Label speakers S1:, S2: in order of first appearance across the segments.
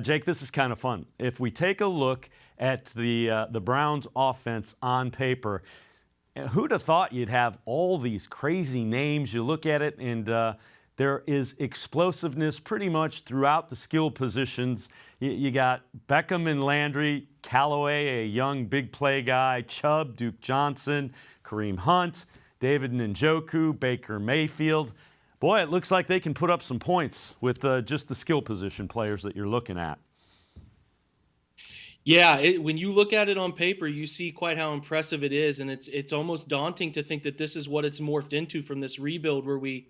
S1: Jake, this is kind of fun. If we take a look at the Browns' offense on paper, who'd have thought you'd have all these crazy names? You look at it, and there is explosiveness pretty much throughout the skill positions. You got Beckham and Landry, Callaway, a young big play guy, Chubb, Duke Johnson, Kareem Hunt, David Njoku, Baker Mayfield. Boy, it looks like they can put up some points with just the skill position players that you're looking at.
S2: Yeah, when you look at it on paper, you see quite how impressive it is, and it's almost daunting to think that this is what it's morphed into from this rebuild where we,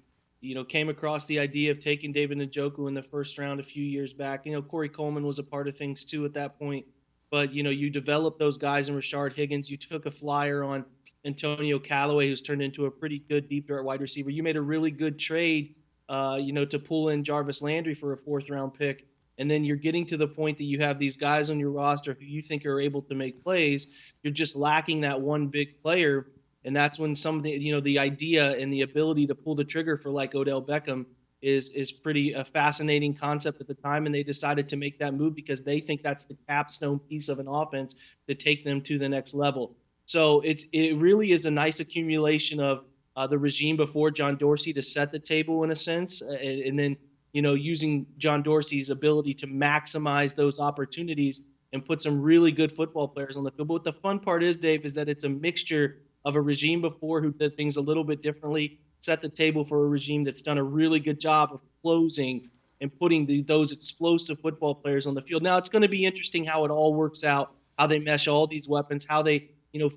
S2: came across the idea of taking David Njoku in the first round a few years back. Corey Coleman was a part of things too at that point, but you developed those guys in Rashard Higgins. You took a flyer on Antonio Callaway, who's turned into a pretty good deep threat wide receiver. You made a really good trade, to pull in Jarvis Landry for a fourth-round pick. And then you're getting to the point that you have these guys on your roster who you think are able to make plays. You're just lacking that one big player. And that's when some of the idea and the ability to pull the trigger for like Odell Beckham is pretty a fascinating concept at the time. And they decided to make that move because they think that's the capstone piece of an offense to take them to the next level. So it really is a nice accumulation of the regime before John Dorsey to set the table in a sense. And then, using John Dorsey's ability to maximize those opportunities and put some really good football players on the field. But what the fun part is, Dave, is that it's a mixture of a regime before who did things a little bit differently, set the table for a regime that's done a really good job of closing and putting those explosive football players on the field. Now, it's going to be interesting how it all works out, how they mesh all these weapons, how they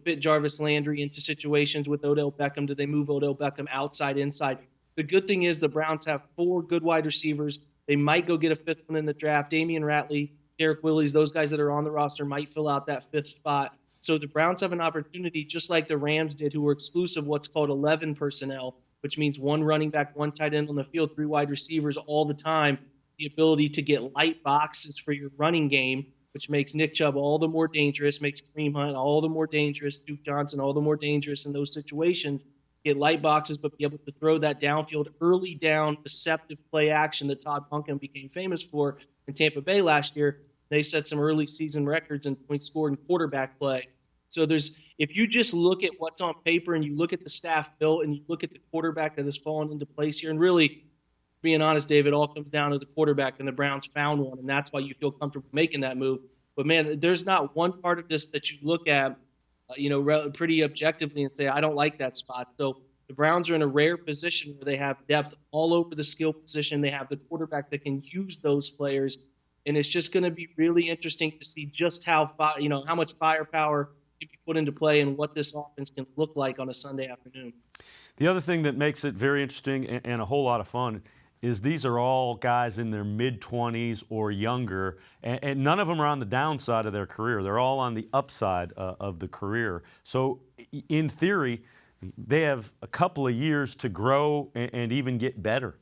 S2: fit Jarvis Landry into situations with Odell Beckham. Do they move Odell Beckham outside, inside? The good thing is the Browns have 4 good wide receivers. They might go get a 5th one in the draft. Damian Ratley, Derek Willis, those guys that are on the roster might fill out that 5th spot. So the Browns have an opportunity, just like the Rams did, who were exclusive what's called 11 personnel, which means 1 running back, 1 tight end on the field, 3 wide receivers all the time, the ability to get light boxes for your running game, which makes Nick Chubb all the more dangerous, makes Kareem Hunt all the more dangerous, Duke Johnson all the more dangerous in those situations. Get light boxes, but be able to throw that downfield, early down, deceptive play action that Todd Monken became famous for in Tampa Bay last year. They set some early season records in points scored in quarterback play. So if you just look at what's on paper and you look at the staff built and you look at the quarterback that has fallen into place here, and really, being honest, Dave, it all comes down to the quarterback, and the Browns found one, and that's why you feel comfortable making that move. But, man, there's not one part of this that you look at pretty objectively and say, I don't like that spot. So the Browns are in a rare position where they have depth all over the skill position. They have the quarterback that can use those players. And it's just going to be really interesting to see just how much firepower can be put into play and what this offense can look like on a Sunday afternoon.
S1: The other thing that makes it very interesting and a whole lot of fun is these are all guys in their mid-20s or younger, and none of them are on the downside of their career. They're all on the upside of the career. So in theory, they have a couple of years to grow and even get better.